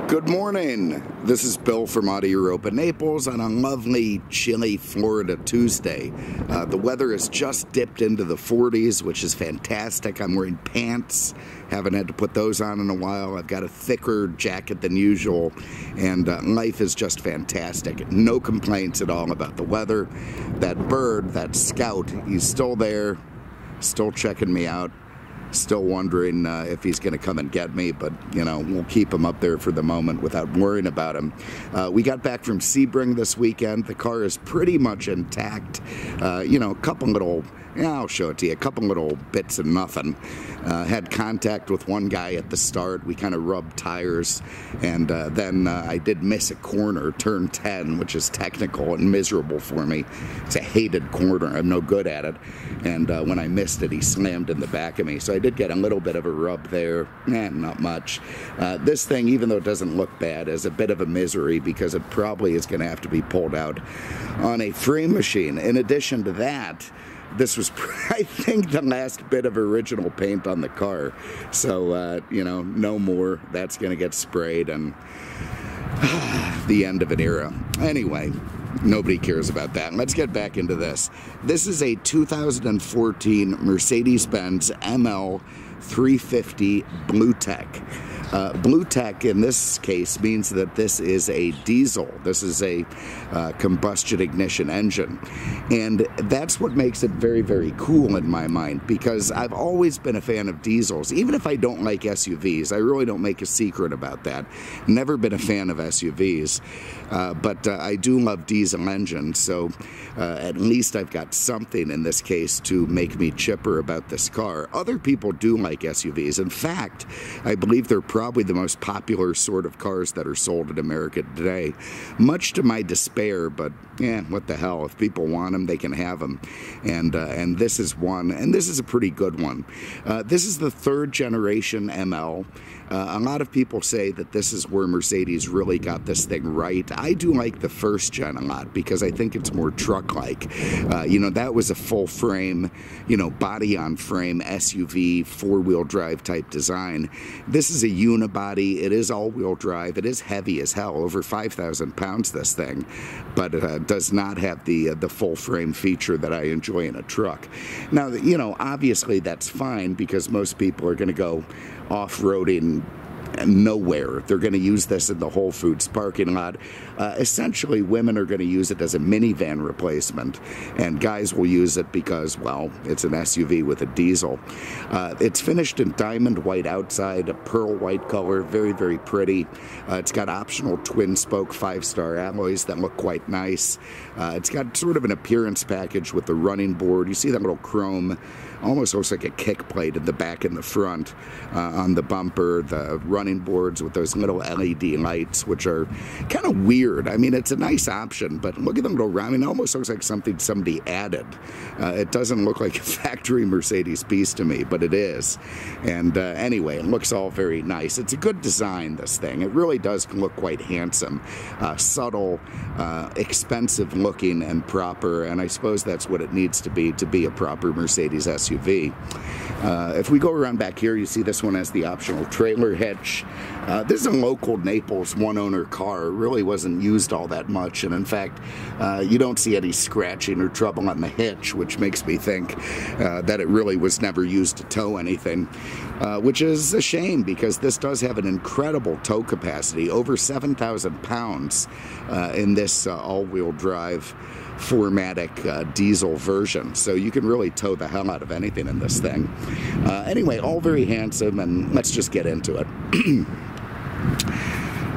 Good morning. This is Bill from Auto Europa Naples on a lovely, chilly Florida Tuesday. The weather has just dipped into the 40s, which is fantastic. I'm wearing pants. Haven't had to put those on in a while. I've got a thicker jacket than usual, and life is just fantastic. No complaints at all about the weather. That bird, that scout, he's still there, still checking me out. Still wondering if he's going to come and get me, but, you know, we'll keep him up there for the moment without worrying about him. We got back from Sebring this weekend. The car is pretty much intact. You know, a couple little, I'll show it to you, a couple little bits of nothing. Had contact with one guy at the start. We kind of rubbed tires, and then I did miss a corner, turn 10, which is technical and miserable for me. It's a hated corner. I'm no good at it. And when I missed it, he slammed in the back of me. So I did get a little bit of a rub there. Not much. This thing, even though it doesn't look bad, is a bit of a misery because it probably is going to have to be pulled out on a frame machine. In addition to that, this was, I think, the last bit of original paint on the car. So, you know, no more. That's going to get sprayed, and the end of an era. Anyway, nobody cares about that. Let's get back into this. This is a 2014 Mercedes-Benz ML 350 BlueTEC. BlueTEC in this case means that this is a diesel. This is a combustion ignition engine. And that's what makes it very, very cool in my mind, because I've always been a fan of diesels. Even if I don't like SUVs, I really don't make a secret about that. Never been a fan of SUVs, but I do love diesel engines, so at least I've got something in this case to make me chipper about this car. Other people do like SUVs. In fact, I believe they're probably the most popular sort of cars that are sold in America today. Much to my despair, but yeah, what the hell. If people want them, they can have them. And this is one, and this is a pretty good one. This is the third generation ML. A lot of people say that this is where Mercedes really got this thing right. I do like the first gen a lot because I think it's more truck-like. You know, that was a full frame, you know, body on frame SUV, four-wheel drive type design. This is a unibody. It is all-wheel drive. It is heavy as hell, over 5,000 pounds, this thing, but it does not have the full frame feature that I enjoy in a truck. Now, you know, obviously that's fine because most people are going to go off-roading nowhere. They're going to use this in the Whole Foods parking lot. Essentially, women are going to use it as a minivan replacement, and guys will use it because, well, it's an SUV with a diesel. It's finished in diamond white outside, a pearl white color, very, very pretty. It's got optional twin-spoke 5-star alloys that look quite nice. It's got sort of an appearance package with the running board. You see that little chrome, almost looks like a kick plate in the back and the front on the bumper, the running boards with those little LED lights, which are kind of weird. I mean, it's a nice option, but look at them go around. I mean, it almost looks like something somebody added. It doesn't look like a factory Mercedes piece to me, but it is. And anyway, it looks all very nice. It's a good design, this thing. It really does look quite handsome, subtle, expensive looking and proper, and I suppose that's what it needs to be a proper Mercedes SUV. If we go around back here, you see this one has the optional trailer hitch. This is a local Naples one-owner car. It really wasn't used all that much, and in fact, you don't see any scratching or trouble on the hitch, which makes me think that it really was never used to tow anything, which is a shame because this does have an incredible tow capacity, over 7,000 pounds in this all-wheel drive 4Matic diesel version, so you can really tow the hell out of anything in this thing. Anyway, all very handsome, and let's just get into it.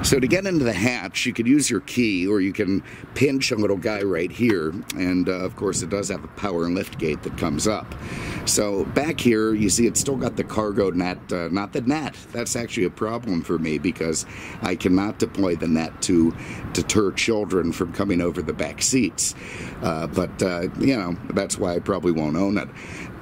So to get into the hatch, you could use your key, or you can pinch a little guy right here, and of course it does have a power lift gate that comes up. So back here, you see it's still got the cargo net, not the net. That's actually a problem for me because I cannot deploy the net to deter children from coming over the back seats. But you know, that's why I probably won't own it.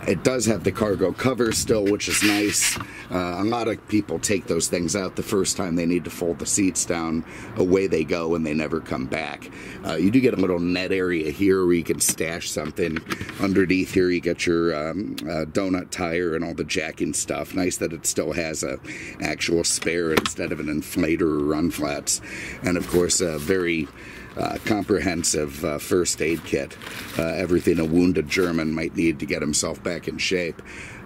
It does have the cargo cover still, which is nice. A lot of people take those things out the first time they need to fold the seats down. Away they go and they never come back. You do get a little net area here where you can stash something. Underneath here you get your donut tire and all the jacking stuff. Nice that it still has a actual spare instead of an inflator or run flats. And of course a very comprehensive first aid kit. Everything a wounded German might need to get himself back in shape.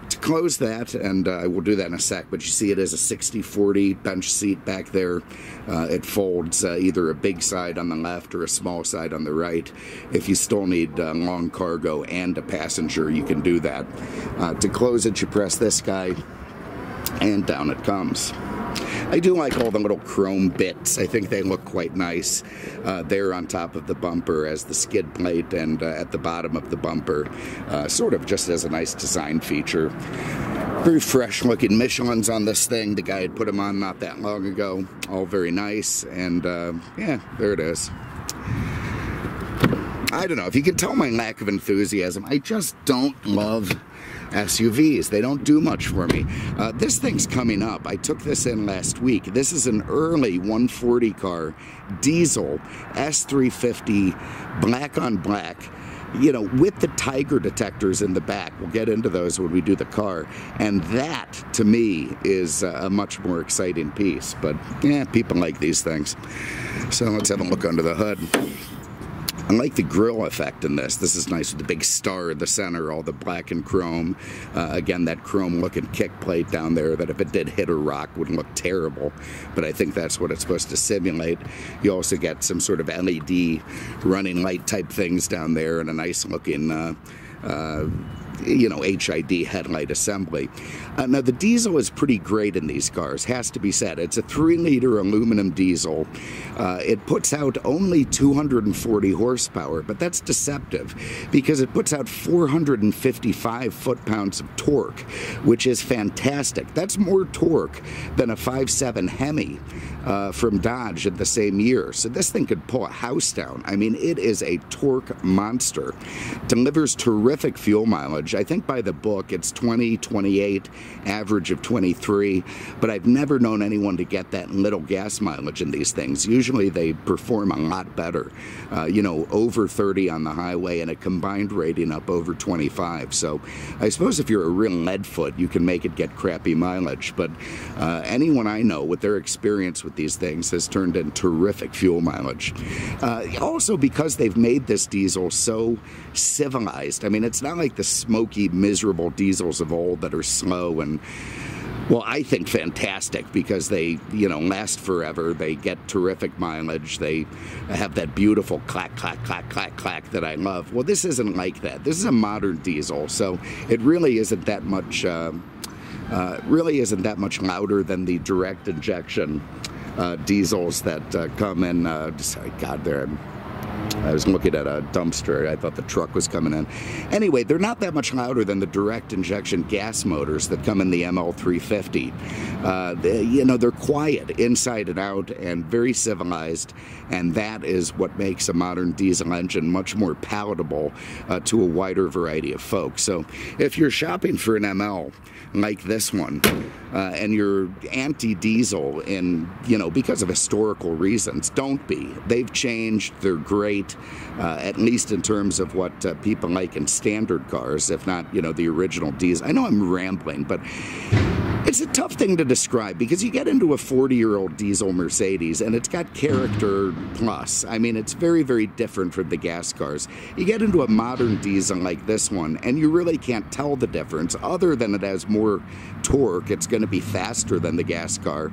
To close that, and I will do that in a sec, but you see it is a 60-40 bench seat back there. It folds either a big side on the left or a small side on the right. If you still need long cargo and a passenger, you can do that. To close it, you press this guy, and down it comes. I do like all the little chrome bits. I think they look quite nice there on top of the bumper as the skid plate and at the bottom of the bumper, sort of just as a nice design feature. Very fresh looking Michelin's on this thing. The guy had put them on not that long ago. All very nice, and yeah, there it is. I don't know, if you can tell my lack of enthusiasm, I just don't love SUVs. They don't do much for me. This thing's coming up. I took this in last week. This is an early 140 car, diesel, S350, black on black, you know, with the Tiger detectors in the back. We'll get into those when we do the car. And that, to me, is a much more exciting piece. But, yeah, people like these things. So let's have a look under the hood. I like the grille effect in this. This is nice with the big star in the center, all the black and chrome. Again, that chrome looking kick plate down there that if it did hit a rock would look terrible. But I think that's what it's supposed to simulate. You also get some sort of LED running light type things down there and a nice looking you know, HID headlight assembly. Now the diesel is pretty great in these cars, has to be said. It's a 3-liter aluminum diesel. It puts out only 240 horsepower, but that's deceptive because it puts out 455 foot-pounds of torque, which is fantastic. That's more torque than a 5.7 Hemi from Dodge in the same year. So this thing could pull a house down. I mean, it is a torque monster. Delivers terrific fuel mileage. I think by the book it's 20, 28, average of 23, but I've never known anyone to get that little gas mileage in these things. Usually they perform a lot better, you know, over 30 on the highway and a combined rating up over 25. So I suppose if you're a real leadfoot, you can make it get crappy mileage, but anyone I know with their experience with these things has turned in terrific fuel mileage. Also because they've made this diesel so civilized. I mean, it's not like the smoky, miserable diesels of old that are slow and, well, I think fantastic because they, you know, last forever. They get terrific mileage. They have that beautiful clack, clack, clack, clack, clack that I love. Well, this isn't like that. This is a modern diesel, so it really isn't that much, louder than the direct injection diesels that come in. God, they're. I was looking at a dumpster. I thought the truck was coming in. Anyway, they're not that much louder than the direct injection gas motors that come in the ML350. You know, they're quiet inside and out and very civilized, and that is what makes a modern diesel engine much more palatable to a wider variety of folks. So if you're shopping for an ML like this one, and you're anti-diesel in, you know, because of historical reasons, don't be. They've changed. They're great, at least in terms of what people like in standard cars, if not, you know, the original diesel. I know I'm rambling, but it's a tough thing to describe because you get into a 40-year-old diesel Mercedes and it's got character plus. I mean, it's very, very different from the gas cars. You get into a modern diesel like this one and you really can't tell the difference other than it has more torque. It's going to be faster than the gas car,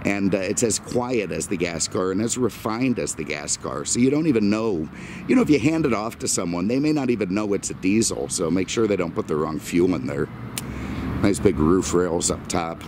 and it's as quiet as the gas car and as refined as the gas car. So you don't even know, you know, if you hand it off to someone, they may not even know it's a diesel. So make sure they don't put the wrong fuel in there. Nice big roof rails up top.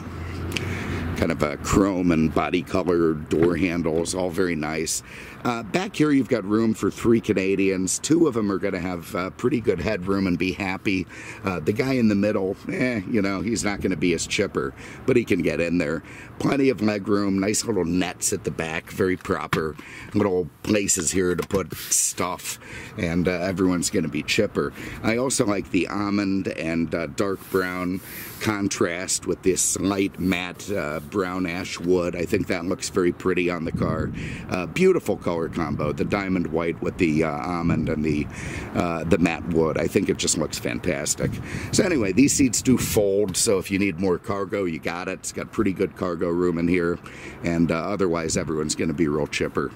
Kind of a chrome and body color door handles, all very nice. Back here you've got room for 3 Canadians. 2 of them are going to have pretty good headroom and be happy. The guy in the middle, you know, he's not going to be as chipper, but he can get in there. Plenty of leg room, nice little nets at the back, very proper little places here to put stuff, and everyone's going to be chipper. I also like the almond and dark brown contrast with this light matte brown ash wood. I think that looks very pretty on the car. Beautiful color combo, the diamond white with the almond and the matte wood. I think it just looks fantastic. So anyway, these seats do fold, so if you need more cargo, you got it. It's got pretty good cargo room in here, and otherwise everyone's going to be real chipper.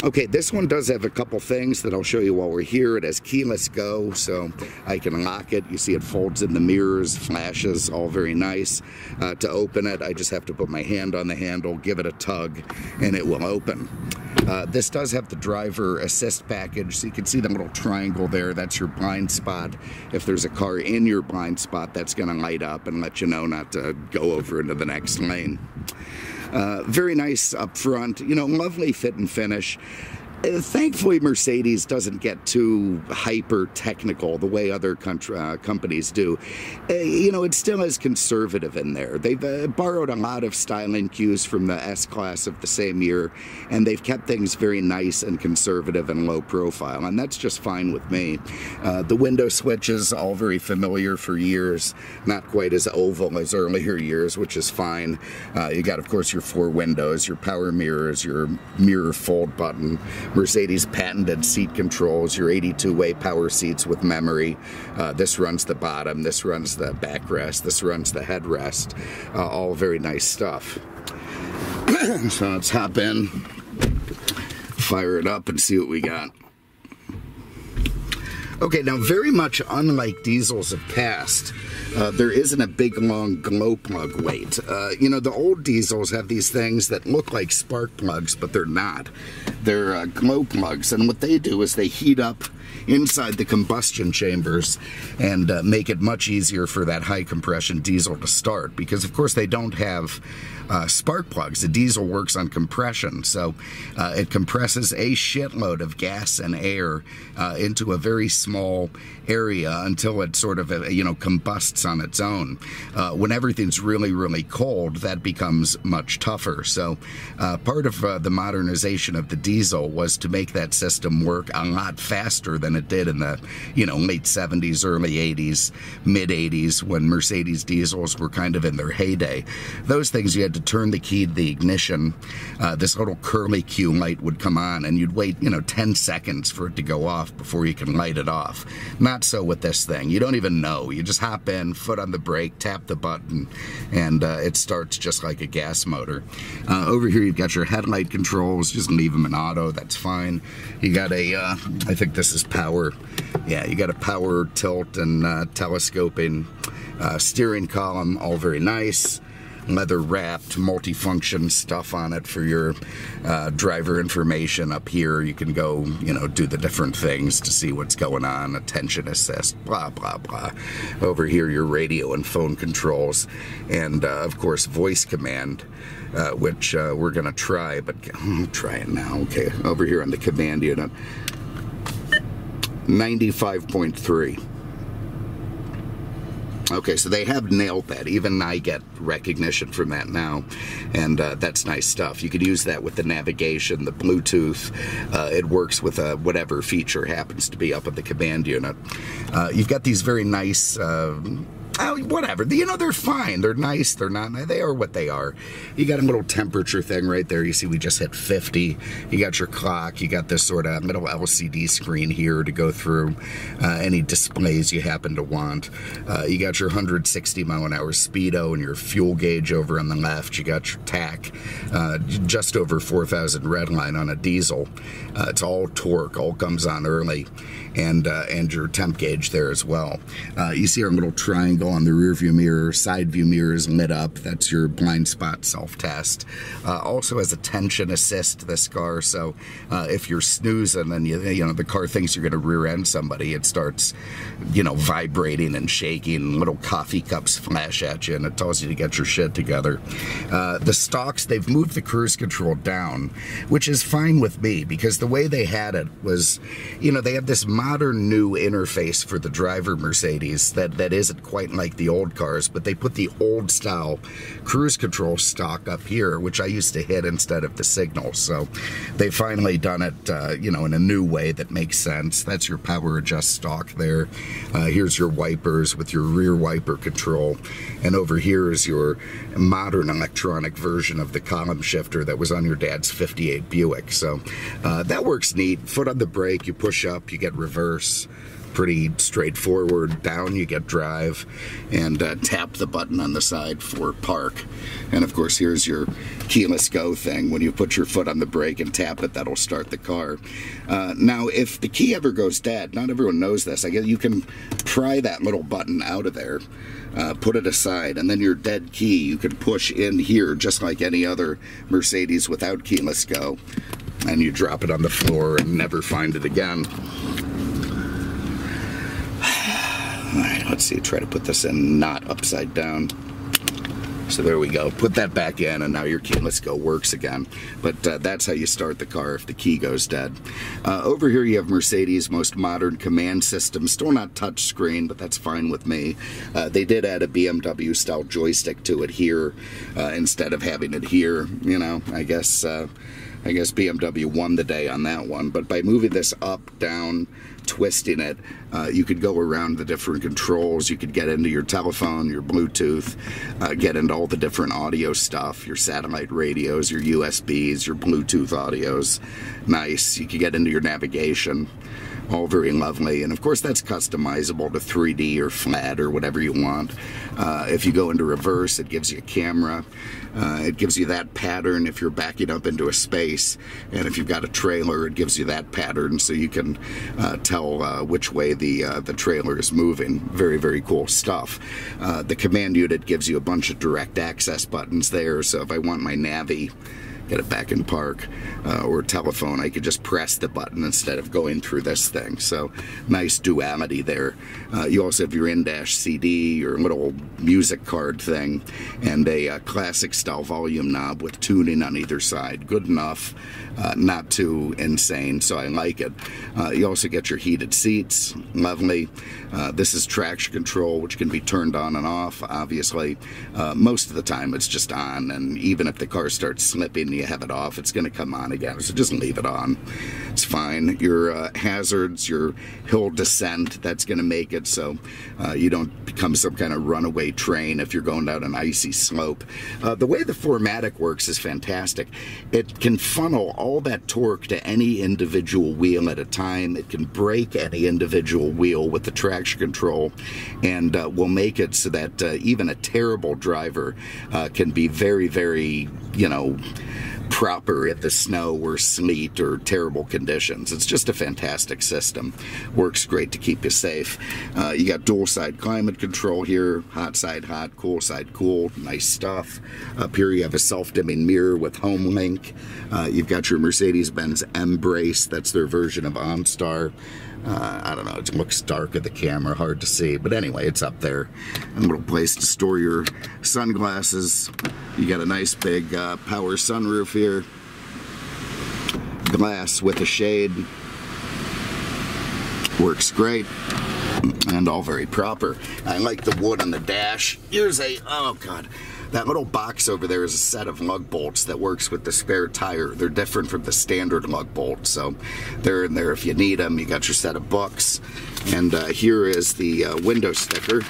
Okay, this one does have a couple things that I'll show you while we're here. It has keyless go, so I can lock it. You see it folds in the mirrors, flashes, all very nice. To open it, I just have to put my hand on the handle, give it a tug, and it will open. This does have the driver assist package, so you can see the little triangle there. That's your blind spot. If there's a car in your blind spot, that's going to light up and let you know not to go over into the next lane. Very nice up front, you know, lovely fit and finish. Thankfully, Mercedes doesn't get too hyper technical the way other companies do. You know, it still is conservative in there. They've borrowed a lot of styling cues from the S-Class of the same year, and they've kept things very nice and conservative and low profile, and that's just fine with me. The window switches, all very familiar for years, not quite as oval as earlier years, which is fine. You got, of course, your 4 windows, your power mirrors, your mirror fold button, Mercedes patented seat controls, your 82-way power seats with memory. This runs the bottom, this runs the backrest, this runs the headrest. All very nice stuff. So let's hop in, fire it up, and see what we got. Okay, now very much unlike diesels of past, there isn't a big long glow plug weight. You know, the old diesels have these things that look like spark plugs, but they're not. They're glow plugs, and what they do is they heat up inside the combustion chambers and make it much easier for that high compression diesel to start, because of course they don't have spark plugs. The diesel works on compression, so it compresses a shitload of gas and air into a very small area until it sort of, you know, combusts on its own. When everything's really, really cold, that becomes much tougher. So part of the modernization of the diesel was to make that system work a lot faster than it did in the, you know, late 70s, early 80s, mid 80s, when Mercedes diesels were kind of in their heyday. Those things, you had to turn the key to the ignition, this little curly Q light would come on, and you'd wait, you know, 10 seconds for it to go off before you can light it off. Not so with this thing. You don't even know. You just hop in, foot on the brake, tap the button, and it starts just like a gas motor. Over here you've got your headlight controls. Just leave them in auto. That's fine. You got a, I think this is power. Yeah, you got a power tilt and telescoping steering column. All very nice. Leather wrapped, multifunction stuff on it for your driver information. Up here you can go, you know, do the different things to see what's going on, attention assist, blah blah blah. Over here your radio and phone controls, and of course voice command, which we're gonna try, but I'll try it now. Okay, over here on the command unit, 95.3. Okay, so they have nailed that. Even I get recognition from that now, and that's nice stuff. You could use that with the navigation, the Bluetooth. It works with whatever feature happens to be up at the command unit. You've got these very nice whatever, you know, they're fine, they're nice, they're not, they are what they are. You got a little temperature thing right there. You see we just hit 50. You got your clock, you got this sort of little LCD screen here to go through any displays you happen to want. You got your 160 mile an hour speedo and your fuel gauge over on the left. You got your TAC, just over 4,000 red line on a diesel. It's all torque, all comes on early. and your temp gauge there as well. You see our little triangle on the rear view mirror, side view mirror is lit up. That's your blind spot self-test. Also has a tension assist, this car, so if you're snoozing and you know the car thinks you're going to rear end somebody, it starts, you know, vibrating and shaking. Little coffee cups flash at you, and it tells you to get your shit together. The stalks, they've moved the cruise control down, which is fine with me, because the way they had it was, you know, they had this modern new interface for the driver Mercedes that isn't quite like the old cars, but they put the old style cruise control stalk up here, which I used to hit instead of the signal. So they finally done it, you know, in a new way that makes sense. That's your power adjust stalk there. Here's your wipers with your rear wiper control, and over here is your modern electronic version of the column shifter that was on your dad's 58 Buick. So that works neat. Foot on the brake, you push up, you get reverse. Pretty straightforward. Down, you get drive, and tap the button on the side for park. And of course, here's your keyless go thing. When you put your foot on the brake and tap it, that'll start the car. Now, if the key ever goes dead, not everyone knows this, I guess you can pry that little button out of there, put it aside, and then your dead key you can push in here just like any other Mercedes without keyless go, and you drop it on the floor and never find it again. Alright, let's see, try to put this in not upside down. So there we go. Put that back in, and now your keyless go works again. But that's how you start the car if the key goes dead. Over here you have Mercedes' most modern command system. Still not touch screen, but that's fine with me. They did add a BMW style joystick to it here instead of having it here. You know, I guess BMW won the day on that one. But by moving this up, down, twisting it, you could go around the different controls. You could get into your telephone, your Bluetooth, get into all the different audio stuff, your satellite radios, your USBs, your Bluetooth audios. Nice. You could get into your navigation. All very lovely, and of course that's customizable to 3D or flat or whatever you want. If you go into reverse, it gives you a camera. It gives you that pattern if you're backing up into a space, and if you've got a trailer, it gives you that pattern so you can tell which way the trailer is moving. Very, very cool stuff. The command unit gives you a bunch of direct access buttons there, so if I want my Navi, get it back in park, or telephone, I could just press the button instead of going through this thing. So nice duality there. You also have your in-dash CD, your little music card thing, and a classic style volume knob with tuning on either side. Good enough, not too insane, so I like it. You also get your heated seats, lovely. This is traction control, which can be turned on and off, obviously. Most of the time it's just on, and even if the car starts slipping and you have it off, it's going to come on again, so just leave it on. It's fine. Your hazards, your hill descent, that's going to make it so you don't become some kind of runaway train if you're going down an icy slope. The way the 4Matic works is fantastic. It can funnel all that torque to any individual wheel at a time. It can brake any individual wheel with the traction control, and will make it so that even a terrible driver can be very, very, you know, proper at the snow or sleet or terrible conditions. It's just a fantastic system. Works great to keep you safe. You got dual side climate control here, hot side hot, cool side cool, nice stuff. Up here you have a self-dimming mirror with home link. You've got your Mercedes-Benz M-Brace, that's their version of OnStar. I don't know, it looks dark at the camera, hard to see, but anyway, it's up there. A little place to store your sunglasses. You got a nice big power sunroof here. Glass with a shade. Works great. And all very proper. I like the wood on the dash. Here's a, oh god, that little box over there is a set of lug bolts that works with the spare tire. They're different from the standard lug bolts, so they're in there if you need them. You got your set of books, and here is the window sticker.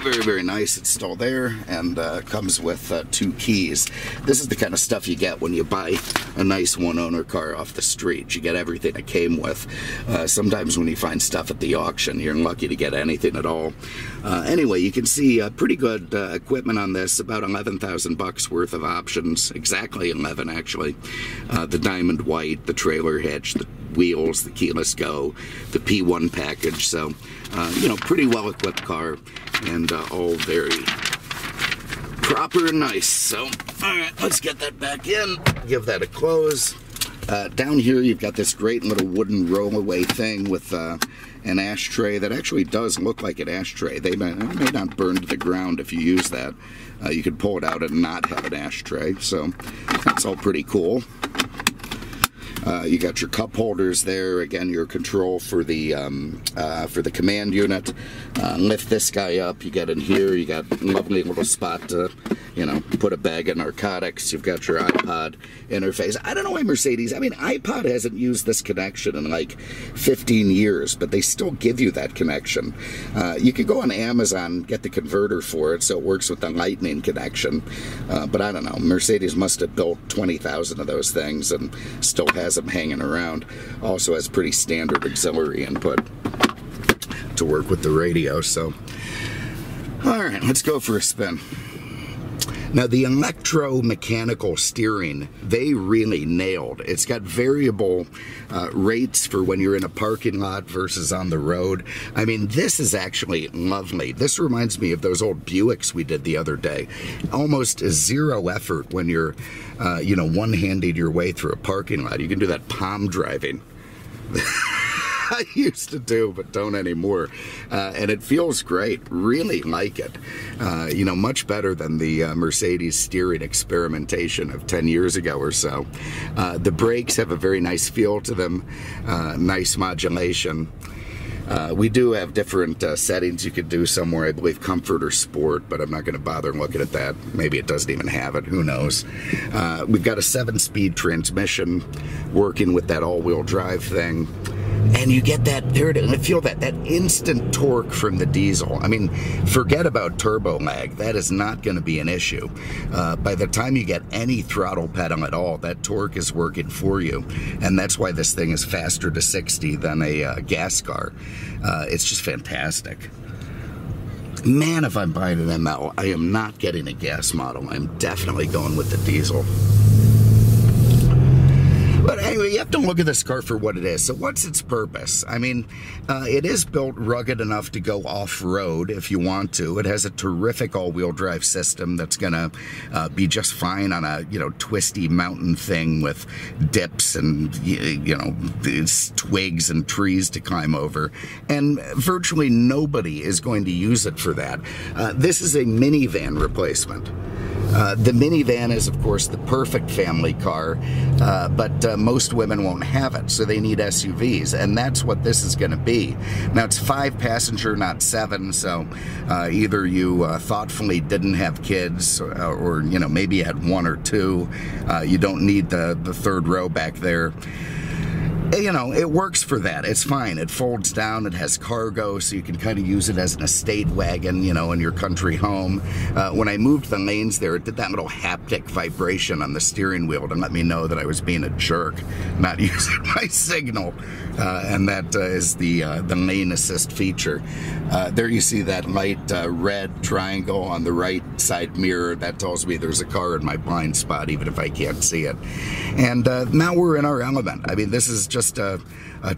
Very, very nice. It's still there, and comes with 2 keys. This is the kind of stuff you get when you buy a nice one-owner car off the street. You get everything it came with. Sometimes when you find stuff at the auction, you're lucky to get anything at all. Anyway, you can see pretty good equipment on this, about 11,000 bucks worth of options, exactly 11 actually. The diamond white, the trailer hitch, the wheels, the keyless go, the P1 package. So, you know, pretty well equipped car, and all very proper and nice. So, all right, let's get that back in, give that a close. Down here, you've got this great little wooden rollaway thing with an ashtray that actually does look like an ashtray. It may not burn to the ground if you use that. You could pull it out and not have an ashtray, so that's all pretty cool. You got your cup holders there. Again, your control for the command unit. Lift this guy up. You get in here. You got a lovely little spot to, you know, put a bag of narcotics. You've got your iPod interface. I don't know why Mercedes, I mean, iPod hasn't used this connection in like 15 years, but they still give you that connection. You could go on Amazon, get the converter for it so it works with the Lightning connection. But I don't know. Mercedes must have built 20,000 of those things and still has them hanging around. Also has pretty standard auxiliary input to work with the radio. So, all right, let's go for a spin. Now, the electromechanical steering, they really nailed. It's got variable rates for when you're in a parking lot versus on the road. I mean, this is actually lovely. This reminds me of those old Buicks we did the other day. Almost zero effort when you're, you know, one-handed your way through a parking lot. You can do that palm driving. I used to do, but don't anymore. And it feels great. Really like it. You know, much better than the Mercedes steering experimentation of 10 years ago or so. The brakes have a very nice feel to them. Nice modulation. We do have different settings you could do somewhere. I believe comfort or sport, but I'm not going to bother looking at that. Maybe it doesn't even have it. Who knows? We've got a 7-speed transmission working with that all-wheel drive thing. And you get that, feel that instant torque from the diesel. I mean, forget about turbo lag. That is not going to be an issue. By the time you get any throttle pedal at all, that torque is working for you. And that's why this thing is faster to 60 than a gas car. It's just fantastic. Man, if I'm buying an ML, I am not getting a gas model. I'm definitely going with the diesel. But anyway, you have to look at this car for what it is. So what's its purpose? I mean, it is built rugged enough to go off-road if you want to. It has a terrific all-wheel drive system that's going to be just fine on a, you know, twisty mountain thing with dips and, you know, twigs and trees to climb over. And virtually nobody is going to use it for that. This is a minivan replacement. The minivan is, of course, the perfect family car, but most women won't have it, so they need SUVs, and that's what this is going to be. Now, it's 5-passenger, not 7, so either you thoughtfully didn't have kids, or, you know, maybe you had 1 or 2. You don't need the third row back there. You know, it works for that. It's fine. It folds down. It has cargo, so you can kind of use it as an estate wagon, you know, in your country home. When I moved the lanes there, it did that little haptic vibration on the steering wheel to let me know that I was being a jerk, not using my signal. And that is the lane assist feature. There you see that light red triangle on the right side mirror. That tells me there's a car in my blind spot, even if I can't see it. And now we're in our element. I mean, this is just a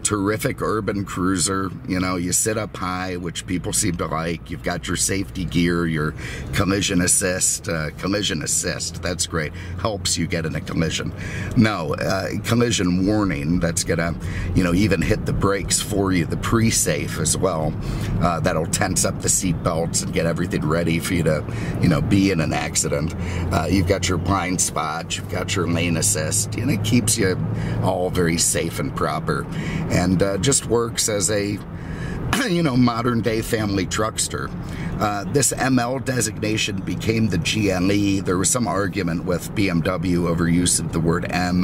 terrific urban cruiser. You know, you sit up high, which people seem to like. You've got your safety gear, your collision assist. Collision assist, that's great. Helps you get in a collision. No, collision warning, that's gonna, you know, even hit the brakes for you. The pre-safe as well. That'll tense up the seat belts and get everything ready for you to, you know, be in an accident. You've got your blind spot, you've got your lane assist, and it keeps you all very safe and proper, and just works as a, you know, modern day family truckster. This ML designation became the GLE. There was some argument with BMW over use of the word M.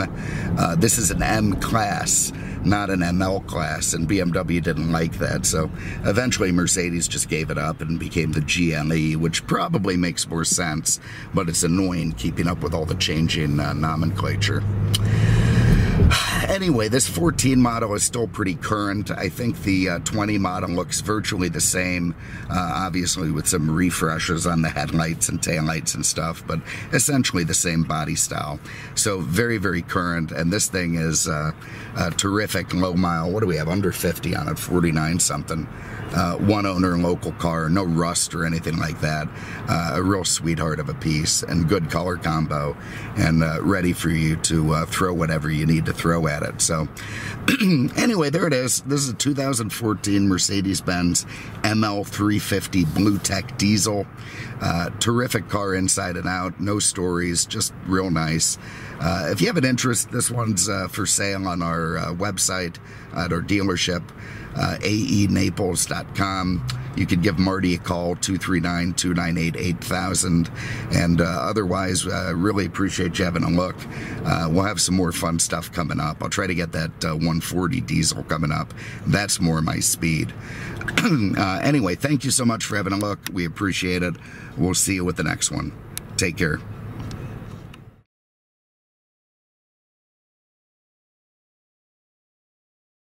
This is an M class, not an ML class, and BMW didn't like that, so eventually Mercedes just gave it up and became the GLE, which probably makes more sense, but it's annoying keeping up with all the changing nomenclature. Anyway, this 14 model is still pretty current. I think the 20 model looks virtually the same, obviously with some refreshes on the headlights and taillights and stuff, but essentially the same body style. So very, very current, and this thing is a terrific low mile. What do we have, under 50 on it, 49 something. One owner, local car, no rust or anything like that. A real sweetheart of a piece, and good color combo, and ready for you to throw whatever you need to throw at it. So anyway, there it is. This is a 2014 Mercedes-Benz ML350 BlueTEC diesel. Terrific car inside and out, no stories, just real nice. If you have an interest, this one's for sale on our website at our dealership, aenaples.com. You could give Marty a call, 239-298-8000. And otherwise, really appreciate you having a look. We'll have some more fun stuff coming up. I'll try to get that 140 diesel coming up. That's more my speed. Anyway, thank you so much for having a look. We appreciate it. We'll see you with the next one. Take care.